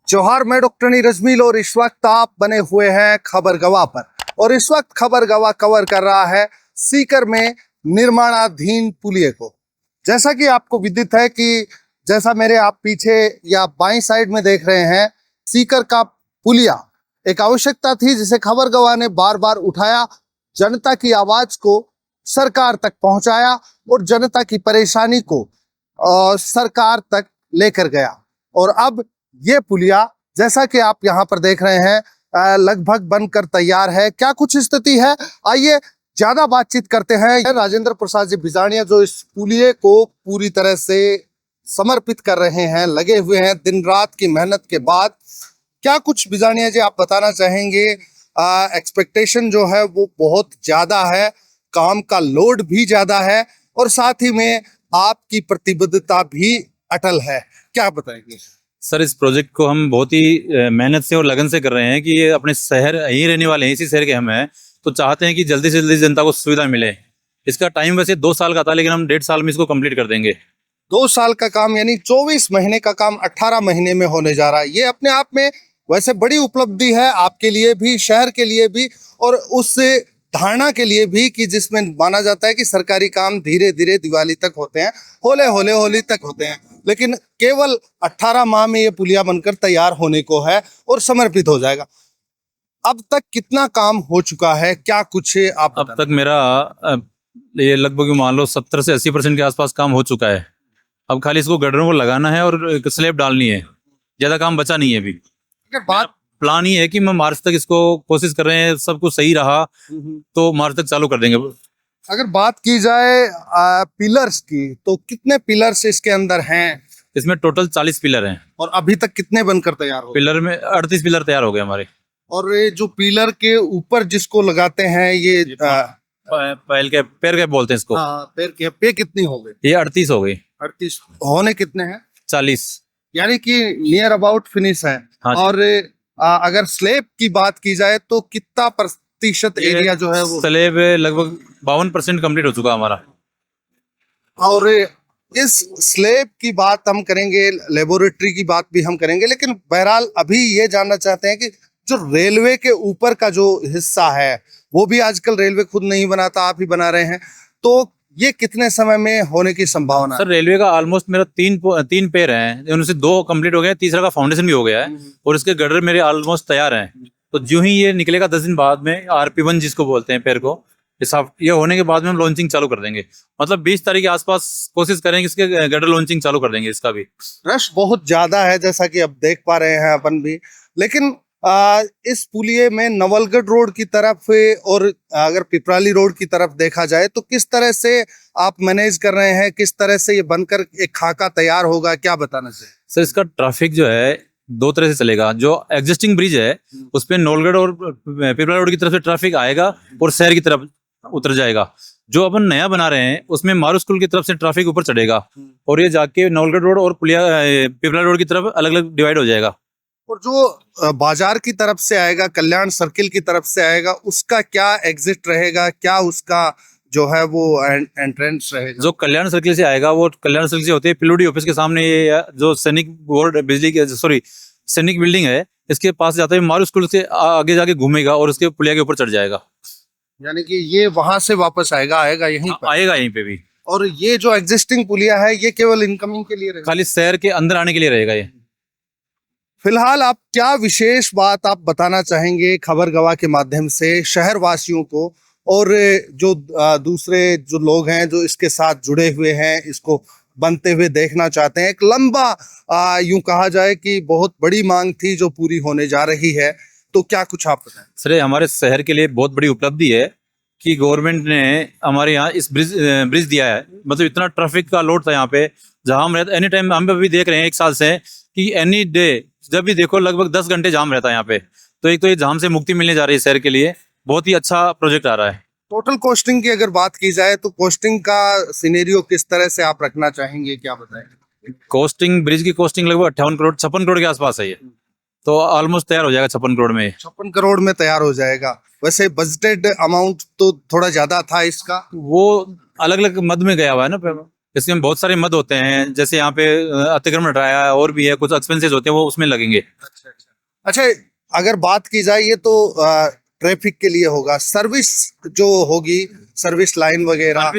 जौहर में डॉक्टरनी रजमील और इस वक्त आप बने हुए हैं खबर गवाह पर, और इस वक्त खबर गवाह कवर कर रहा है सीकर में निर्माणाधीन पुलिये को। जैसा कि आपको विदित है कि जैसा मेरे आप पीछे या बाईं साइड में देख रहे हैं, सीकर का पुलिया एक आवश्यकता थी जिसे खबर गवाह ने बार बार उठाया, जनता की आवाज को सरकार तक पहुंचाया और जनता की परेशानी को सरकार तक लेकर गया। और अब ये पुलिया जैसा कि आप यहाँ पर देख रहे हैं लगभग बनकर तैयार है। क्या कुछ स्थिति है, आइए ज्यादा बातचीत करते हैं। राजेंद्र प्रसाद जी भिजानिया जो इस पुलिये को पूरी तरह से समर्पित कर रहे हैं, लगे हुए हैं दिन रात की मेहनत के बाद। क्या कुछ भिजानिया जी आप बताना चाहेंगे? एक्सपेक्टेशन जो है वो बहुत ज्यादा है, काम का लोड भी ज्यादा है और साथ ही में आपकी प्रतिबद्धता भी अटल है, क्या बताएंगे? सर, इस प्रोजेक्ट को हम बहुत ही मेहनत से और लगन से कर रहे हैं कि ये अपने शहर यहीं रहने वाले हैं, इसी शहर के हम हैं, तो चाहते हैं कि जल्दी से जल्दी जनता को सुविधा मिले। इसका टाइम वैसे 2 साल का था, लेकिन हम 1.5 साल में इसको कंप्लीट कर देंगे। 2 साल का काम यानी 24 महीने का काम 18 महीने में होने जा रहा है। ये अपने आप में वैसे बड़ी उपलब्धि है आपके लिए भी, शहर के लिए भी और उस धारणा के लिए भी कि जिसमें माना जाता है कि सरकारी काम धीरे धीरे दिवाली तक होते हैं, होली तक होते हैं, लेकिन केवल 18 माह में ये पुलिया बनकर तैयार होने को है और समर्पित हो जाएगा। अब तक कितना काम हो चुका है, क्या कुछ आप अब तक मेरा ये लगभग मान लो 70 से 80% के आसपास काम हो चुका है। अब खाली इसको गडरों को लगाना है और स्लैब डालनी है, ज्यादा काम बचा नहीं है अभी। बात प्लान ये है कि मैं मार्च तक इसको कोशिश कर रहे हैं, सब कुछ सही रहा तो मार्च तक चालू कर देंगे। अगर बात की जाए पिलर्स की, तो कितने पिलर्स इसके अंदर हैं? इसमें टोटल 40 पिलर हैं। और अभी तक कितने बनकर तैयार हो? पिलर में 38 पिलर तैयार हो गए हमारे। और ये जो पिलर के ऊपर जिसको लगाते हैं ये पैर के बोलते हैं इसको। हाँ, पैर के पे कितनी हो गई? ये 38 हो गई। 38 होने कितने हैं? 40, यानी कि नियर अबाउट फिनिश है। हाँ। और अगर स्लैब की बात की जाए तो कितना प्रतिशत एरिया जो है वो? स्लैब लगभग 52% कंप्लीट हो चुका हमारा। और इस स्लैब की बात हम करेंगे, लेबोरेटरी की बात भी हम करेंगे, लेकिन बहरहाल अभी ये जानना चाहते हैं कि जो रेलवे के ऊपर का जो हिस्सा है वो भी आजकल रेलवे खुद नहीं बनाता, आप ही बना रहे हैं, तो ये कितने समय में होने की संभावना? सर, रेलवे का ऑलमोस्ट मेरा 3 पैर हैं, उनसे 2 कंप्लीट हो गए, तीसरा का फाउंडेशन भी हो गया है और इसके गडर मेरे ऑलमोस्ट तैयार हैं। तो जो ही ये निकलेगा 10 दिन बाद में, RP1 जिसको बोलते हैं पैर को, ये होने के बाद में हम लॉन्चिंग चालू कर देंगे। मतलब 20 तारीख के आसपास कोशिश करेंगे इसके गडर लॉन्चिंग चालू कर देंगे। इसका भी रश बहुत ज्यादा है जैसा कि अब देख पा रहे हैं अपन भी, लेकिन इस पुलिये में नवलगढ़ रोड की तरफ और अगर पिपराली रोड की तरफ देखा जाए तो किस तरह से आप मैनेज कर रहे हैं, किस तरह से ये बनकर एक खाका तैयार होगा, क्या बताना चाहिए? सर, इसका ट्रैफिक जो है 2 तरह से चलेगा। जो एग्जिस्टिंग ब्रिज है उस पे नवलगढ़ और पिपराली रोड की तरफ से ट्रैफिक आएगा और शहर की तरफ उतर जाएगा। जो अपन नया बना रहे हैं उसमें मारू स्कूल की तरफ से ट्रैफिक ऊपर चढ़ेगा और ये जाके नवलगढ़ रोड और पिपराली रोड की तरफ अलग अलग डिवाइड हो जाएगा। और जो बाजार की तरफ से आएगा, कल्याण सर्किल की तरफ से आएगा, उसका क्या एग्जिट रहेगा, क्या उसका जो है वो एंट्रेंस रहेगा? जो कल्याण सर्किल से आएगा वो कल्याण सर्किल से होते हैं PLOD ऑफिस के सामने, ये जो सैनिक बोर्ड बिजली की सैनिक बिल्डिंग है, इसके पास जाते हुए मारू स्कूल से आगे जाके घूमेगा और उसके पुलिया के ऊपर चढ़ जाएगा। यानी कि ये वहां से वापस आएगा यहीं पर? आएगा यहीं पे भी। और ये जो एग्जिस्टिंग पुलिया है ये केवल इनकमिंग के लिए रहेगा? खाली शहर के अंदर आने के लिए रहेगा ये। फिलहाल आप क्या विशेष बात आप बताना चाहेंगे खबर गवाह के माध्यम से शहर वासियों को, और जो दूसरे जो लोग हैं जो इसके साथ जुड़े हुए हैं, इसको बनते हुए देखना चाहते हैं? एक लंबा यूं कहा जाए कि बहुत बड़ी मांग थी जो पूरी होने जा रही है, तो क्या कुछ आप बताएं? सर, हमारे शहर के लिए बहुत बड़ी उपलब्धि है कि गवर्नमेंट ने हमारे यहाँ इस ब्रिज दिया है। मतलब इतना ट्रैफिक का लोड था यहाँ पे, जहाँ हम रहते एनी टाइम, हम अभी देख रहे हैं 1 साल से कि एनी डे जब भी देखो लगभग 10 घंटे जाम रहता है यहाँ पे। तो एक तो ये जाम से मुक्ति मिलने जा रही है शहर के लिए, बहुत ही अच्छा प्रोजेक्ट आ रहा है। टोटल कॉस्टिंग की अगर बात की जाए तो कॉस्टिंग का सिनेरियो किस तरह से आप रखना चाहेंगे, क्या बताएंगे? कॉस्टिंग, ब्रिज की कॉस्टिंग लगभग 58 करोड़ 56 करोड़ के आसपास है ये, तो ऑलमोस्ट तैयार हो जाएगा 56 करोड़ में। 56 करोड़ में तैयार हो जाएगा। वैसे बजटेड अमाउंट तो थोड़ा ज्यादा था इसका, वो अलग अलग मद में गया हुआ है ना, इसमें बहुत सारे मद होते हैं, जैसे यहाँ पे अतिक्रमण हटाया और भी है, कुछ एक्सपेंसेस होते हैं वो उसमें लगेंगे। अच्छा, अगर बात की जाए ये तो ट्रैफिक के लिए होगा, सर्विस जो होगी, सर्विस लाइन वगैरह।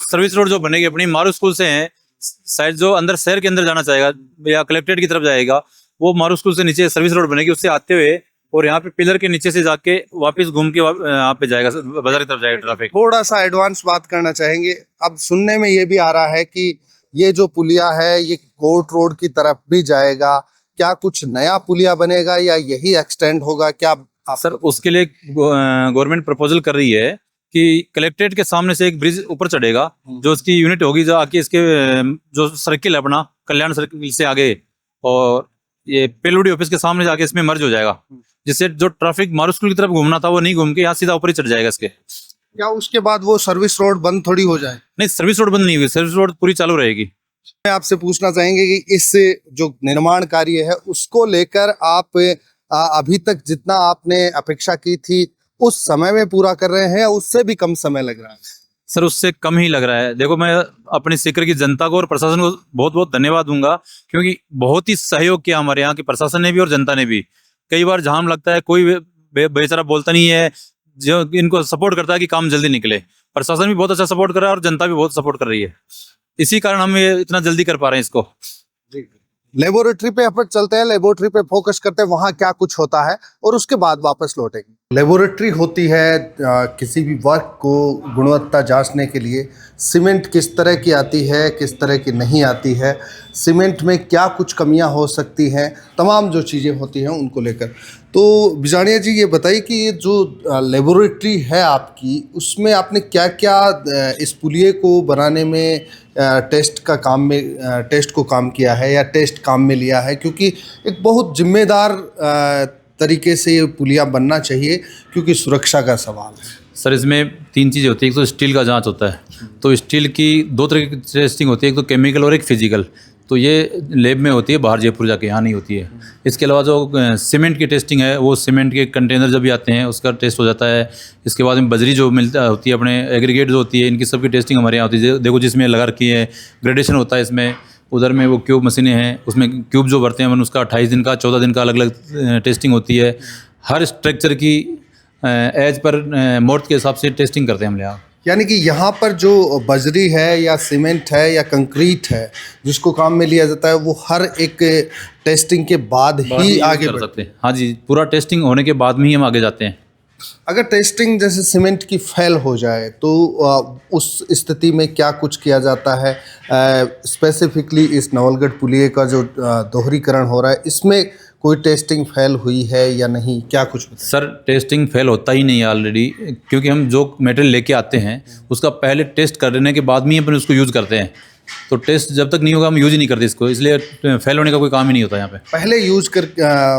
सर्विस रोड जो बनेगी अपनी मारू स्कूल से है, शायद जो अंदर शहर के अंदर जाना चाहेगा या कलेक्ट्रेट की तरफ जाएगा वो मारू स्कूल से नीचे सर्विस रोड बनेगी, उससे आते हुए और यहाँ पे पिलर के नीचे से जाके वापस घूम के यहाँ पे जाएगा, बाजार की तरफ जाएगा ट्रैफिक। थोड़ा सा एडवांस बात करना चाहेंगे, अब सुनने में ये भी आ रहा है कि ये जो पुलिया है ये कोर्ट रोड की तरफ भी जाएगा, क्या कुछ नया पुलिया बनेगा या यही एक्सटेंड होगा क्या? सर उसके लिए गवर्नमेंट प्रपोजल कर रही है कि कलेक्ट्रेट के सामने से एक ब्रिज ऊपर चढ़ेगा, जो उसकी यूनिट होगी जो आके इसके जो सर्किल है अपना कल्याण सर्किल से आगे और ये पेलोडी ऑफिस के सामने जाके इसमें मर्ज हो जाएगा, जिससे जो ट्रैफिक मारू स्कूल की तरफ घूमना था वो नहीं घूम के यहाँ सीधा ऊपर ही चढ़ जाएगा इसके। क्या उसके बाद वो सर्विस रोड बंद थोड़ी हो जाए? नहीं, सर्विस रोड बंद नहीं हुई, सर्विस रोड पूरी चालू रहेगी। मैं आपसे पूछना चाहेंगे कि इस जो निर्माण कार्य है उसको लेकर आप अभी तक जितना आपने अपेक्षा की थी उस समय में पूरा कर रहे हैं या उससे भी कम समय लग रहा है? सर उससे कम ही लग रहा है। देखो मैं अपनी सीकर की जनता को और प्रशासन को बहुत बहुत धन्यवाद दूंगा, क्योंकि बहुत ही सहयोग किया हमारे यहाँ की प्रशासन ने भी और जनता ने भी। कई बार जाम लगता है, कोई बेचारा बोलता नहीं है, जो इनको सपोर्ट करता है कि काम जल्दी निकले। प्रशासन भी बहुत अच्छा सपोर्ट कर रहा है और जनता भी बहुत सपोर्ट कर रही है, इसी कारण हम ये इतना जल्दी कर पा रहे हैं इसको। लेबोरेटरी पे अपन चलते हैं, लेबोरेटरी पे फोकस करते हैं वहाँ क्या कुछ होता है और उसके बाद वापस लौटेंगे। लेबोरेटरी होती है किसी भी वर्क को गुणवत्ता जांचने के लिए। सीमेंट किस तरह की आती है, किस तरह की नहीं आती है, सीमेंट में क्या कुछ कमियां हो सकती हैं, तमाम जो चीज़ें होती हैं उनको लेकर। तो बिजानिया जी ये बताइए कि ये जो लेबोरेटरी है आपकी, उसमें आपने क्या क्या इस पुलिये को बनाने में टेस्ट को काम किया है या टेस्ट काम में लिया है, क्योंकि एक बहुत जिम्मेदार तरीके से ये पुलिया बनना चाहिए क्योंकि सुरक्षा का सवाल है। सर इसमें 3 चीज़ें होती है, एक तो स्टील का जांच होता है, तो स्टील की 2 तरह की टेस्टिंग होती है, एक तो केमिकल और एक फिजिकल। तो ये लैब में होती है बाहर जयपुर जाके, यहाँ नहीं होती है। इसके अलावा जो सीमेंट की टेस्टिंग है वो सीमेंट के कंटेनर जब भी आते हैं उसका टेस्ट हो जाता है। इसके बाद में बजरी जो मिलता होती है अपने एग्रीगेट जो होती है, इनकी सबकी टेस्टिंग हमारे यहाँ होती है। देखो जिसमें लगा रखी है, ग्रेडेशन होता है इसमें, उधर में वो क्यूब मशीनें हैं, उसमें क्यूब जो भरते हैं अपन उसका 28 दिन का 14 दिन का अलग अलग टेस्टिंग होती है। हर स्ट्रक्चर की एज पर मोर्थ के हिसाब से टेस्टिंग करते हैं हम यहाँ। यानी कि यहाँ पर जो बजरी है या सीमेंट है या कंक्रीट है जिसको काम में लिया जाता है वो हर एक टेस्टिंग के बाद ही आगे कर सकते हैं। हाँ जी, पूरा टेस्टिंग होने के बाद में ही हम आगे जाते हैं। अगर टेस्टिंग जैसे सीमेंट की फेल हो जाए तो उस स्थिति में क्या कुछ किया जाता है? स्पेसिफिकली इस नवलगढ़ पुलिये का जो दोहरीकरण हो रहा है इसमें कोई टेस्टिंग फेल हुई है या नहीं, क्या कुछ? सर टेस्टिंग फेल होता ही नहीं है ऑलरेडी, क्योंकि हम जो मटेरियल लेके आते हैं उसका पहले टेस्ट करने के बाद में ही अपन उसको यूज़ करते हैं। तो टेस्ट जब तक नहीं होगा हम यूज ही नहीं करते इसको, इसलिए फेल होने का कोई काम ही नहीं होता यहाँ पे। पहले यूज कर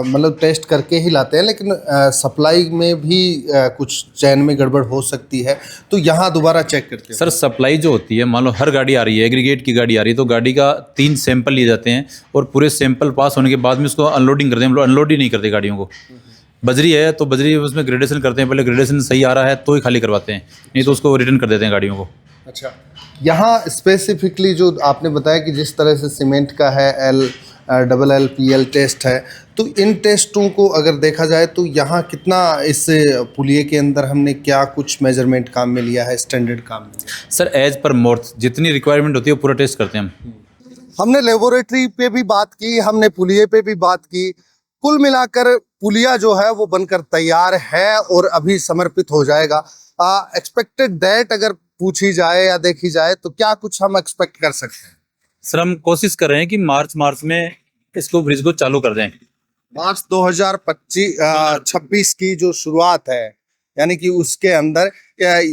मतलब टेस्ट करके ही लाते हैं, लेकिन सप्लाई में भी कुछ चैन में गड़बड़ हो सकती है तो यहाँ दोबारा चेक करते हैं। सर सप्लाई जो होती है, मान लो हर गाड़ी आ रही है, एग्रीगेट की गाड़ी आ रही है, तो गाड़ी का 3 सैंपल लिए जाते हैं और पूरे सैंपल पास होने के बाद में उसको अनलोडिंग करते हैं। हम लोग अनलोड ही नहीं करते गाड़ियों को। बजरी है तो बजरी उसमें ग्रेडेशन करते हैं, पहले ग्रेडेशन सही आ रहा है तो ही खाली करवाते हैं, नहीं तो उसको रिटर्न कर देते हैं गाड़ियों को। अच्छा, यहाँ स्पेसिफिकली जो आपने बताया कि जिस तरह से सीमेंट का है LLPL टेस्ट है, तो इन टेस्टों को अगर देखा जाए तो यहाँ कितना इस पुलिये के अंदर हमने क्या कुछ मेजरमेंट काम में लिया है, स्टैंडर्ड काम में? सर एज पर मोर्थ जितनी रिक्वायरमेंट होती है वो पूरा टेस्ट करते हैं हम। हमने लेबोरेटरी पे भी बात की, हमने पुलिये पे भी बात की। कुल मिलाकर पुलिया जो है वो बनकर तैयार है और अभी समर्पित हो जाएगा। एक्सपेक्टेड डेट अगर पूछी जाए या देखी जाए तो क्या कुछ हम एक्सपेक्ट कर सकते हैं? सर हम कोशिश कर रहे हैं कि मार्च में इसको ब्रिज को चालू कर दें। मार्च 2026 की जो शुरुआत है, यानी कि उसके अंदर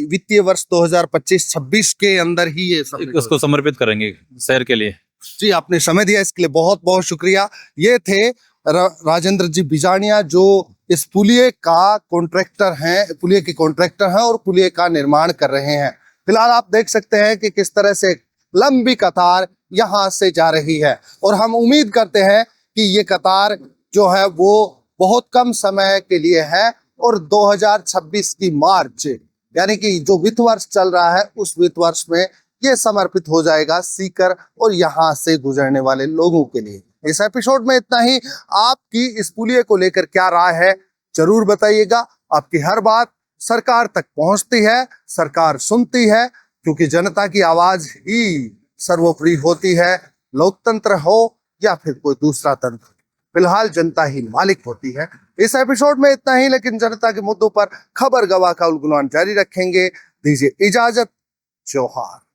वित्तीय वर्ष 2025-26 के अंदर ही ये इसको समर्पित करेंगे शहर के लिए। जी, आपने समय दिया इसके लिए बहुत बहुत शुक्रिया। ये थे राजेंद्र जी बिजानिया जो इस पुलिये का कॉन्ट्रैक्टर हैं, पुलिये के कॉन्ट्रैक्टर हैं और पुलिये का निर्माण कर रहे हैं। फिलहाल आप देख सकते हैं कि किस तरह से लंबी कतार यहाँ से जा रही है और हम उम्मीद करते हैं कि ये कतार जो है वो बहुत कम समय के लिए है और 2026 की मार्च यानी कि जो वित्त वर्ष चल रहा है उस वित्त वर्ष में ये समर्पित हो जाएगा सीकर और यहाँ से गुजरने वाले लोगों के लिए। इस एपिसोड में इतना ही। आपकी इस पुलिये को लेकर क्या राय है जरूर बताइएगा। आपकी हर बात सरकार तक पहुंचती है, सरकार सुनती है, क्योंकि जनता की आवाज ही सर्वोपरि होती है। लोकतंत्र हो या फिर कोई दूसरा तंत्र, फिलहाल जनता ही मालिक होती है। इस एपिसोड में इतना ही, लेकिन जनता के मुद्दों पर खबर गवाह का उलगुलान जारी रखेंगे। दीजिए इजाजत। जोहार।